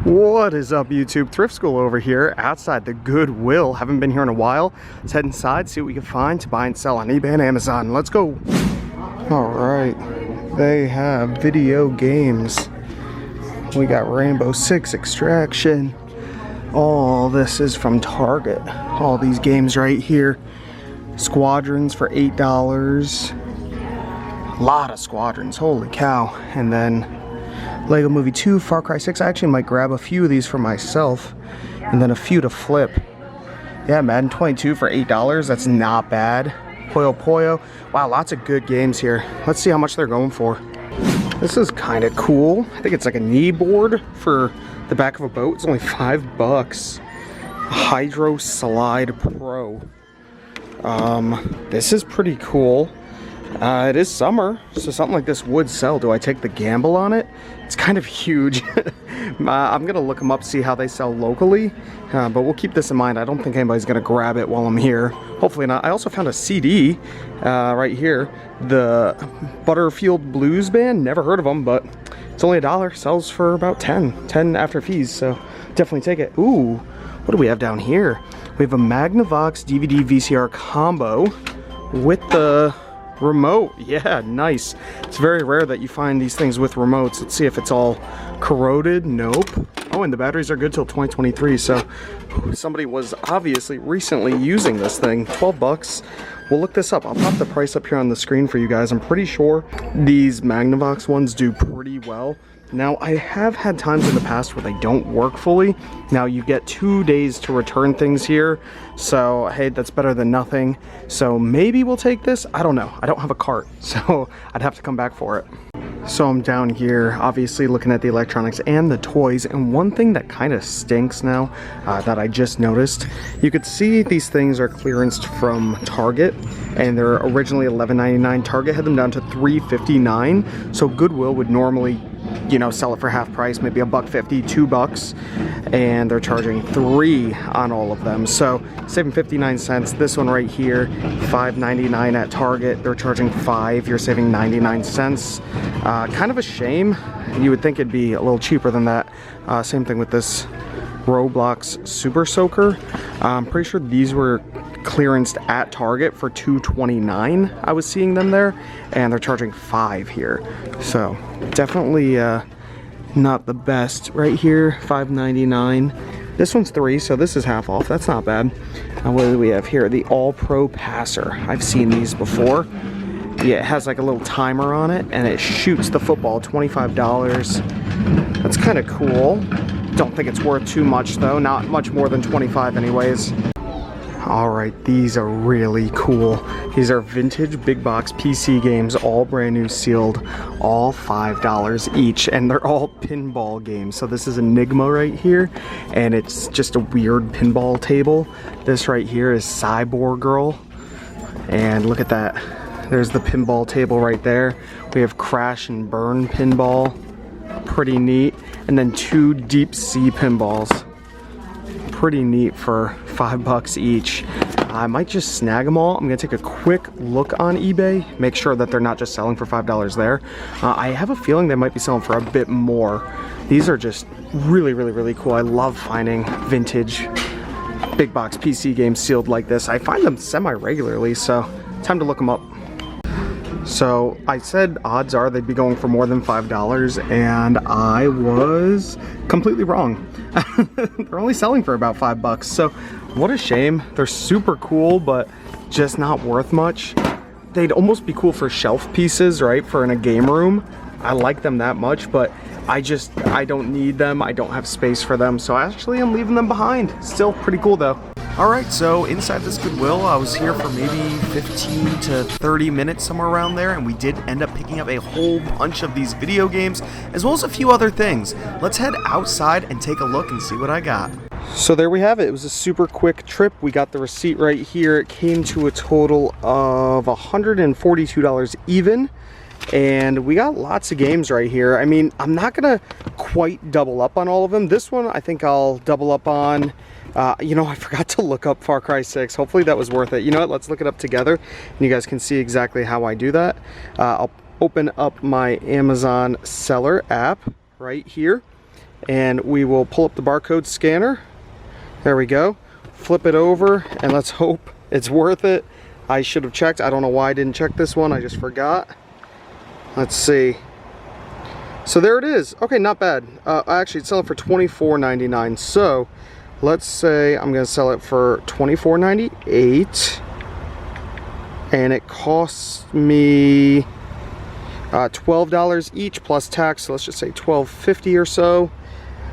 What is up, YouTube? Thrift School over here outside the Goodwill. Haven't been here in a while. Let's head inside, see what we can find to buy and sell on eBay and Amazon. Let's go. All right, they have video games. We got Rainbow Six Extraction. All this is from Target. All these games right here. Squadrons for $8. A lot of Squadrons, holy cow. And then Lego Movie 2, Far Cry 6. I actually might grab a few of these for myself and then a few to flip. Yeah, Madden 22 for $8. That's not bad. Puyo Puyo. Wow, lots of good games here. Let's see how much they're going for. This is kind of cool. I think it's like a knee board for the back of a boat. It's only $5. Hydro Slide Pro. This is pretty cool. It is summer, so something like this would sell. Do I take the gamble on it? It's kind of huge. I'm gonna look them up, see how they sell locally, but we'll keep this in mind. I don't think anybody's gonna grab it while I'm here. Hopefully not. I also found a CD right here, the Butterfield Blues Band. Never heard of them, but it's only $1. Sells for about 10 after fees, so definitely take it. Ooh, what do we have down here? We have a Magnavox DVD VCR combo with the remote. Yeah, nice. It's very rare that you find these things with remotes. Let's see if it's all corroded. Nope. Oh, and the batteries are good till 2023, so somebody was obviously recently using this thing. $12. We'll look this up. I'll pop the price up here on the screen for you guys. I'm pretty sure these Magnavox ones do pretty well. Now, I have had times in the past where they don't work fully. Now, you get 2 days to return things here. So, hey, that's better than nothing. So, maybe we'll take this. I don't know. I don't have a cart, so I'd have to come back for it. So, I'm down here, obviously looking at the electronics and the toys. And one thing that kind of stinks now that I just noticed, you could see these things are clearanced from Target. And they're originally $11.99. Target had them down to $3.59. So, Goodwill would normally, you know, sell it for half price, maybe $1.50, $2, and they're charging $3 on all of them, so saving 59 cents. This one right here, $5.99 at Target, they're charging $5. You're saving 99 cents. Kind of a shame. You would think it'd be a little cheaper than that. Same thing with this Roblox Super Soaker. I'm pretty sure these were clearanced at Target for $2.29. I was seeing them there, and they're charging $5 here. So definitely not the best. Right here, $5.99. This one's $3, so this is half off. That's not bad. What do we have here? The All Pro Passer. I've seen these before. Yeah, it has like a little timer on it, and it shoots the football. $25. That's kind of cool. Don't think it's worth too much though. Not much more than $25 anyways. Alright, these are really cool. These are vintage big box PC games, all brand new sealed, all $5 each, and they're all pinball games. So this is Enigma right here, and it's just a weird pinball table. This right here is Cyborg Girl, and look at that. There's the pinball table right there. We have Crash and Burn pinball, pretty neat, and then 2 deep sea pinballs. Pretty neat for $5 each. I might just snag them all. I'm gonna take a quick look on eBay, make sure that they're not just selling for $5 there. I have a feeling they might be selling for a bit more. These are just really cool. I love finding vintage big box PC games sealed like this. I find them semi-regularly, so time to look them up. So I said odds are they'd be going for more than $5, and I was completely wrong. They're only selling for about $5, so what a shame. They're super cool, but just not worth much. They'd almost be cool for shelf pieces, right, for in a game room. I like them that much, but I don't need them. I don't have space for them, so actually I'm leaving them behind. Still pretty cool though. Alright, so inside this Goodwill, I was here for maybe 15 to 30 minutes, somewhere around there, and we did end up picking up a whole bunch of these video games, as well as a few other things. Let's head outside and take a look and see what I got. So there we have it. It was a super quick trip. We got the receipt right here. It came to a total of $142 even. And we got lots of games right here. I mean, I'm not gonna quite double up on all of them. This one I think I'll double up on. You know, I forgot to look up Far Cry 6. Hopefully that was worth it. You know what, let's look it up together and you guys can see exactly how I do that. I'll open up my Amazon seller app right here, and we will pull up the barcode scanner. There we go. Flip it over, and let's hope it's worth it. I should have checked. I don't know why I didn't check this one. I just forgot. Let's see. So there it is. Okay, not bad. Actually, it's selling for $24.99. So let's say I'm going to sell it for $24.98, and it costs me $12 each plus tax. So let's just say $12.50 or so.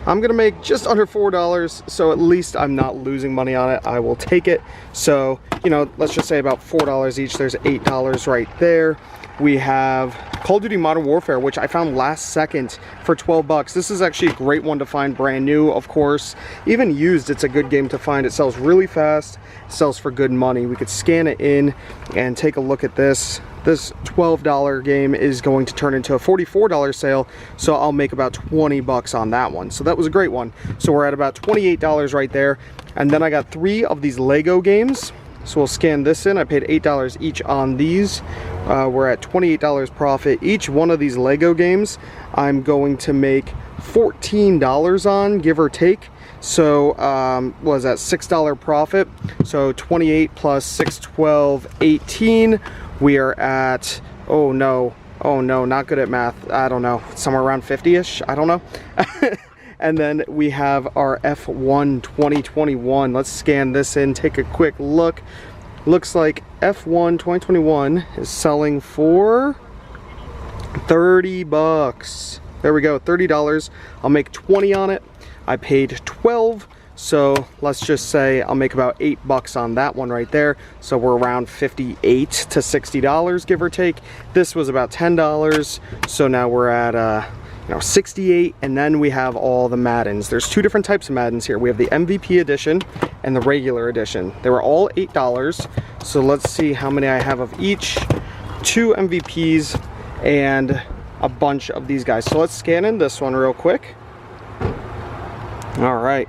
I'm gonna make just under $4, so at least I'm not losing money on it. I will take it. So, you know, let's just say about $4 each. There's $8 right there. We have Call of Duty Modern Warfare, which I found last second for 12 bucks. This is actually a great one to find brand new, of course. Even used, it's a good game to find. It sells really fast, it sells for good money. We could scan it in and take a look at this. This $12 game is going to turn into a $44 sale, so I'll make about 20 bucks on that one. So that was a great one. So we're at about $28 right there. And then I got 3 of these Lego games. So we'll scan this in. I paid $8 each on these. We're at $28 profit. Each one of these Lego games I'm going to make $14 on, give or take. So what was that, $6 profit? So 28 plus 6, 12, 18. We are at, oh no, not good at math. I don't know, somewhere around 50-ish, I don't know. And then we have our F1 2021. Let's scan this in, take a quick look. Looks like F1 2021 is selling for 30 bucks. There we go, $30. I'll make 20 on it. I paid 12. So let's just say I'll make about 8 bucks on that one right there. So we're around $58 to $60, give or take. This was about $10. So now we're at 68, and then we have all the Maddens. There's 2 different types of Maddens here. We have the MVP edition and the regular edition. They were all $8. So let's see how many I have of each. 2 MVPs and a bunch of these guys. So let's scan in this one real quick. All right.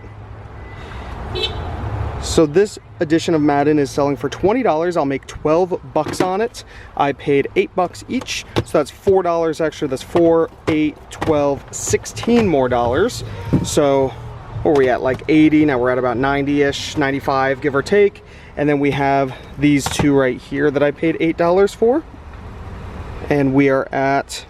So this edition of Madden is selling for $20. I'll make 12 bucks on it. I paid 8 bucks each, so that's $4 extra. That's 4, 8, 12, 16 more dollars. So where are we at, like 80? Now we're at about 90-ish, 95, give or take. And then we have these 2 right here that I paid $8 for. And we are at,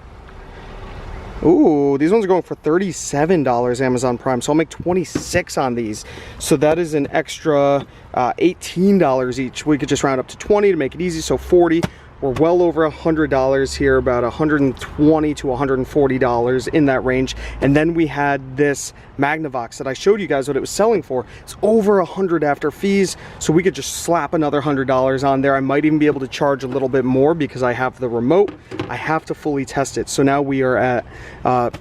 ooh, these ones are going for $37 Amazon Prime, so I'll make 26 on these. So that is an extra $18 each. We could just round up to 20 to make it easy, so 40. We're well over $100 here, about $120 to $140 in that range. And then we had this Magnavox that I showed you guys what it was selling for. It's over $100 after fees, so we could just slap another $100 on there. I might even be able to charge a little bit more because I have the remote. I have to fully test it. So now we are at,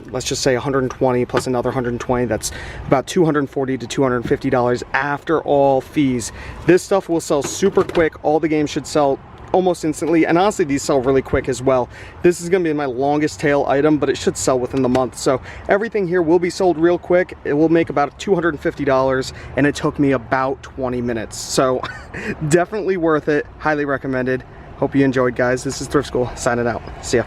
let's just say 120 plus another 120. That's about $240 to $250 after all fees. This stuff will sell super quick. All the games should sell almost instantly, and honestly these sell really quick as well. This is going to be my longest tail item, but it should sell within the month. So everything here will be sold real quick. It will make about $250, and it took me about 20 minutes. So definitely worth it. Highly recommended. Hope you enjoyed, guys. This is Thrift School signing out. See ya.